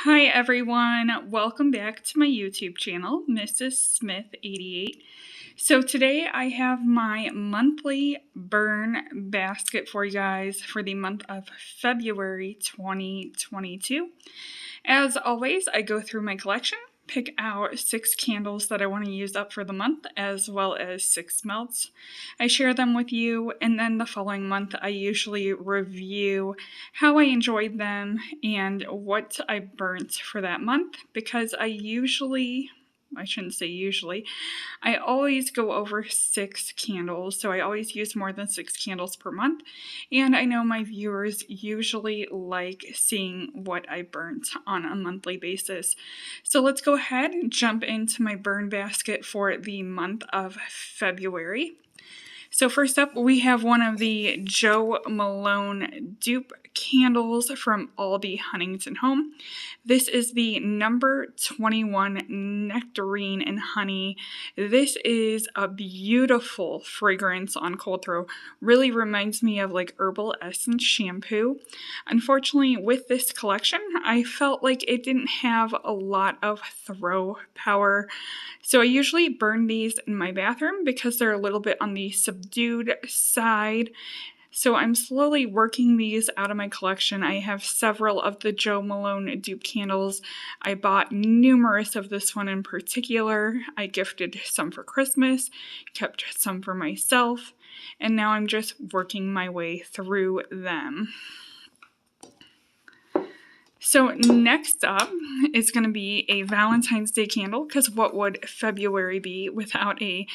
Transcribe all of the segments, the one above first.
Hi everyone, welcome back to my YouTube channel, Mrs. Smith 88. So today I have my monthly burn basket for you guys for the month of February 2022. As always, I go through my collection, pick out 6 candles that I want to use up for the month, as well as 6 melts. I share them with you, and then the following month I usually review how I enjoyed them and what I burnt for that month, because I shouldn't say usually, I always go over 6 candles, so I always use more than 6 candles per month, and I know my viewers usually like seeing what I burnt on a monthly basis. So let's go ahead and jump into my burn basket for the month of February. So first up, we have one of the Jo Malone dupe candles from Aldi Huntington Home. This is the number 21 Nectarine and Honey. This is a beautiful fragrance on cold throw. Really reminds me of like herbal essence shampoo. Unfortunately, with this collection, I felt like it didn't have a lot of throw power. So I usually burn these in my bathroom because they're a little bit on the subdued side. So I'm slowly working these out of my collection. I have several of the Jo Malone dupe candles. I bought numerous of this one in particular. I gifted some for Christmas, kept some for myself, and now I'm just working my way through them. So next up is going to be a Valentine's Day candle, because what would February be without a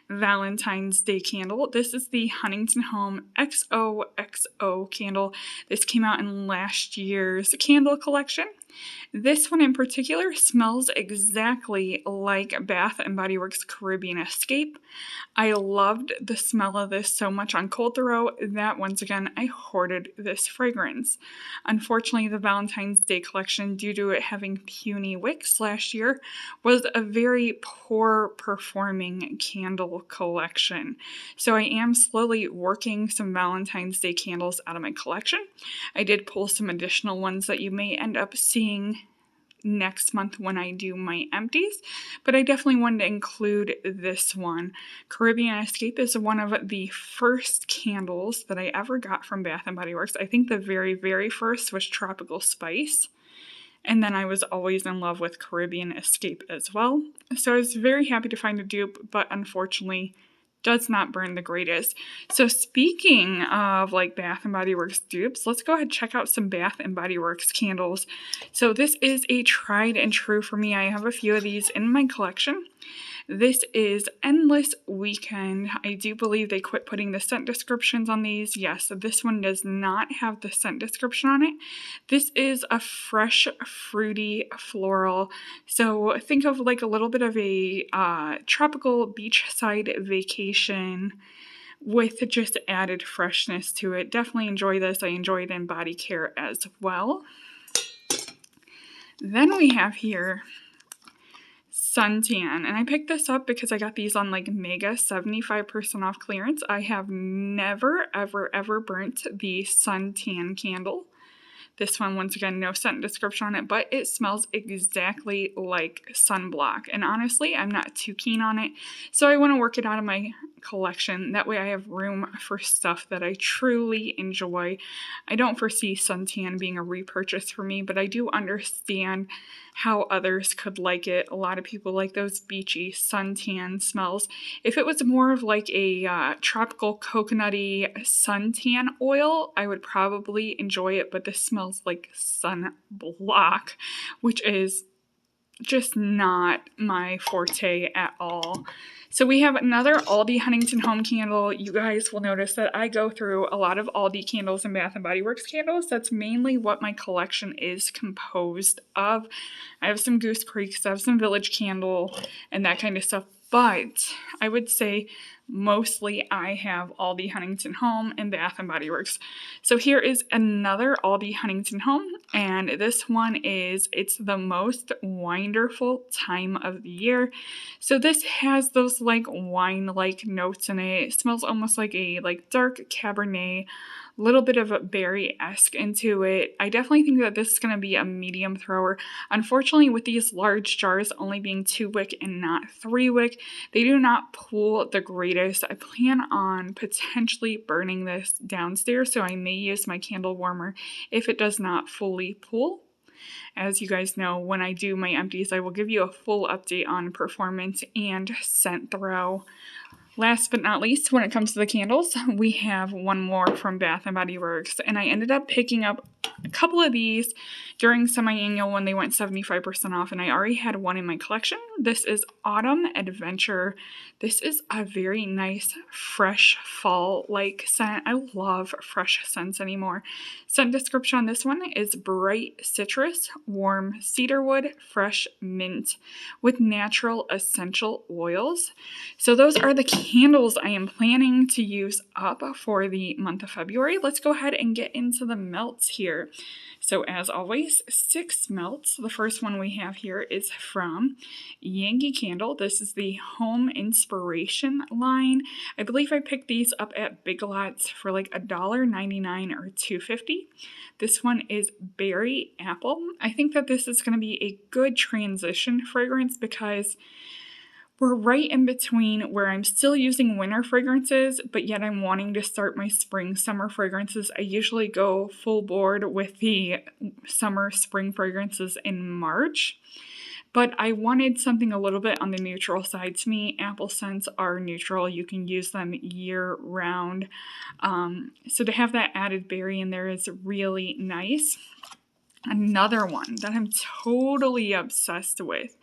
Valentine's Day candle? This is the Huntington Home Xoxo candle. This came out in last year's candle collection. This one in particular smells exactly like Bath & Body Works Caribbean Escape. I loved the smell of this so much on cold throw that once again I hoarded this fragrance. Unfortunately, the Valentine's Day collection, due to it having puny wicks last year, was a very poor performing candle collection. So I am slowly working some Valentine's Day candles out of my collection. I did pull some additional ones that you may end up seeing next month when I do my empties, but I definitely wanted to include this one. Caribbean Escape is one of the first candles that I ever got from Bath & Body Works. I think the very, very first was Tropical Spice, and then I was always in love with Caribbean Escape as well. So I was very happy to find a dupe, but unfortunately does not burn the greatest. So speaking of like Bath & Body Works dupes, let's go ahead and check out some Bath & Body Works candles. So this is a tried and true for me. I have a few of these in my collection. This is Endless Weekend. I do believe they quit putting the scent descriptions on these. Yes, this one does not have the scent description on it. This is a fresh, fruity floral. So think of like a little bit of a tropical beachside vacation with just added freshness to it. Definitely enjoy this. I enjoy it in body care as well. Then we have here Suntan, and I picked this up because I got these on like mega 75% off clearance. I have never ever burnt the Suntan candle. This one, once again, no scent description on it, but it smells exactly like sunblock. And honestly, I'm not too keen on it, so I want to work it out of my collection. That way I have room for stuff that I truly enjoy. I don't foresee Suntan being a repurchase for me, but I do understand how others could like it. A lot of people like those beachy suntan smells. If it was more of like a tropical coconutty suntan oil, I would probably enjoy it, but this smells like sunblock, which is just not my forte at all. So we have another Aldi Huntington Home candle. You guys will notice that I go through a lot of Aldi candles and Bath & Body Works candles. That's mainly what my collection is composed of. I have some Goose Creeks, I have some Village Candle, and that kind of stuff. But I would say mostly I have Aldi Huntington Home and Bath & Body Works. So here is another Aldi Huntington Home, and this one is It's the Most Wonderful Time of the Year. So this has those like wine-like notes in it. It smells almost like a dark Cabernet, little bit of a berry-esque into it. I definitely think that this is going to be a medium thrower. Unfortunately, with these large jars only being 2-wick and not 3-wick, they do not pool the greatest. I plan on potentially burning this downstairs, so I may use my candle warmer if it does not fully pool. As you guys know, when I do my empties, I will give you a full update on performance and scent throw. Last but not least, when it comes to the candles, we have one more from Bath & Body Works, and I ended up picking up a couple of these during semi-annual when they went 75% off, and I already had one in my collection. This is Autumn Adventure. This is a very nice, fresh fall-like scent. I love fresh scents anymore. Scent description on this one is bright citrus, warm cedarwood, fresh mint with natural essential oils. So those are the candles I am planning to use up for the month of February. Let's go ahead and get into the melts here. So as always, 6 melts. The first one we have here is from Yankee Candle. This is the Home Inspiration line. I believe I picked these up at Big Lots for like $1.99 or $2.50. This one is Berry Apple. I think that this is going to be a good transition fragrance because we're right in between where I'm still using winter fragrances, but yet I'm wanting to start my spring, summer fragrances. I usually go full board with the summer, spring fragrances in March, but I wanted something a little bit on the neutral side. To me, apple scents are neutral. You can use them year round. So to have that added berry in there is really nice. Another one that I'm totally obsessed with,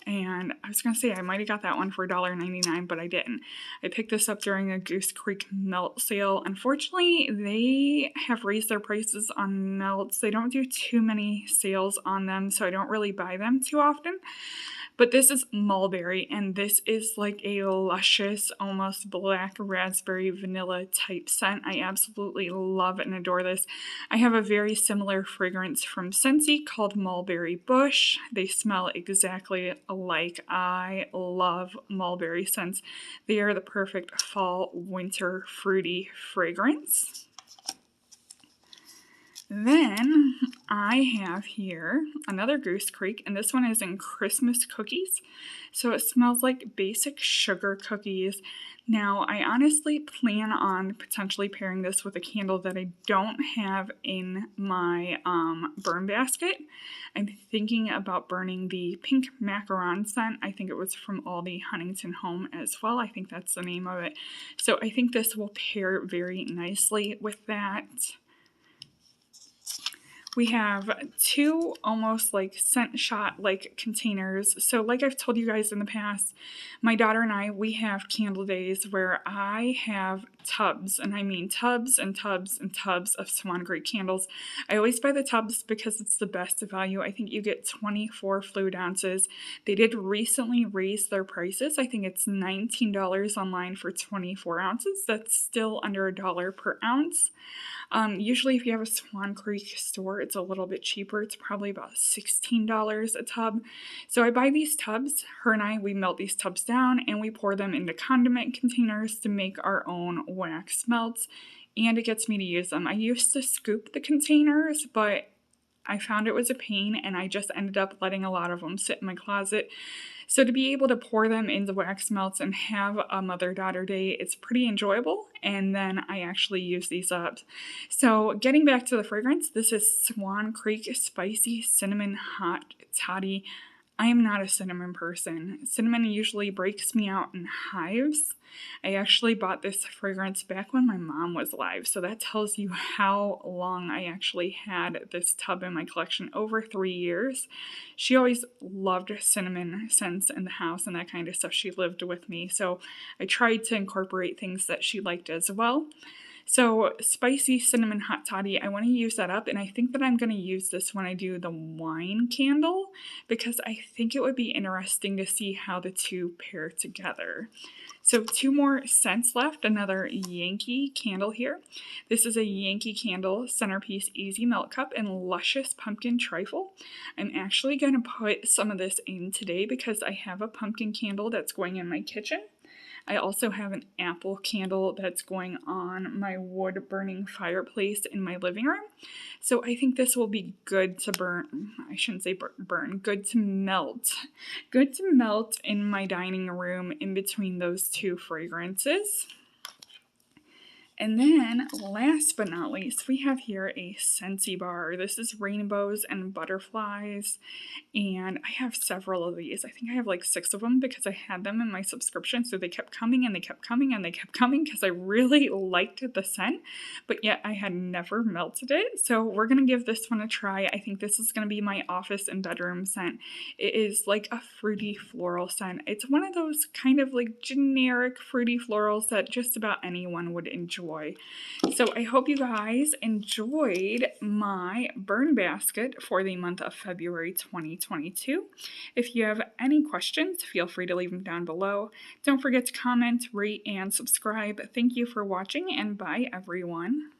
and I was going to say I might have got that one for $1.99, but I didn't. I picked this up during a Goose Creek melt sale. Unfortunately, they have raised their prices on melts. They don't do too many sales on them, so I don't really buy them too often. But this is mulberry, and this is like a luscious, almost black raspberry vanilla type scent. I absolutely love and adore this. I have a very similar fragrance from Scentsy called Mulberry Bush. They smell exactly alike. I love mulberry scents. They are the perfect fall, winter, fruity fragrance. Then I have here another Goose Creek, and this one is in Christmas cookies. So it smells like basic sugar cookies. Now, I honestly plan on potentially pairing this with a candle that I don't have in my burn basket. I'm thinking about burning the pink macaron scent. I think it was from Aldi Huntington Home as well. I think that's the name of it. So I think this will pair very nicely with that. We have 2 almost like scent shot like containers. So like I've told you guys in the past, my daughter and I, we have candle days where I have tubs, and I mean tubs and tubs and tubs of Swan Great candles. I always buy the tubs because it's the best value. I think you get 24 fluid ounces. They did recently raise their prices. I think it's $19 online for 24 ounces. That's still under $1 per ounce. Usually if you have a Swan Creek store, it's a little bit cheaper. It's probably about $16 a tub. So I buy these tubs. Her and I, we melt these tubs down and we pour them into condiment containers to make our own wax melts, and it gets me to use them. I used to scoop the containers, but I found it was a pain, and I just ended up letting a lot of them sit in my closet. So to be able to pour them into wax melts and have a mother-daughter day, it's pretty enjoyable, and then I actually use these up. So getting back to the fragrance, this is Swan Creek Spicy Cinnamon Hot Toddy. I am not a cinnamon person. Cinnamon usually breaks me out in hives. I actually bought this fragrance back when my mom was alive, so that tells you how long I actually had this tub in my collection, over 3 years. She always loved cinnamon scents in the house and that kind of stuff. She lived with me, so I tried to incorporate things that she liked as well. So Spicy Cinnamon Hot Toddy, I want to use that up, and I think that I'm going to use this when I do the wine candle because I think it would be interesting to see how the two pair together. So 2 more scents left, another Yankee Candle here. This is a Yankee Candle Centerpiece Easy Melt Cup in Luscious Pumpkin Trifle. I'm actually going to put some of this in today because I have a pumpkin candle that's going in my kitchen. I also have an apple candle that's going on my wood burning fireplace in my living room. So I think this will be good to burn. I shouldn't say burn, good to melt. Good to melt in my dining room in between those two fragrances. And then, last but not least, we have here a Scentsy Bar. This is rainbows and butterflies, and I have several of these. I think I have like 6 of them because I had them in my subscription, so they kept coming and they kept coming and they kept coming because I really liked the scent, but yet I had never melted it. So we're going to give this one a try. I think this is going to be my office and bedroom scent. It is like a fruity floral scent. It's one of those kind of like generic fruity florals that just about anyone would enjoy. So I hope you guys enjoyed my burn basket for the month of February 2022. If you have any questions, feel free to leave them down below. Don't forget to comment, rate, and subscribe. Thank you for watching, and bye everyone.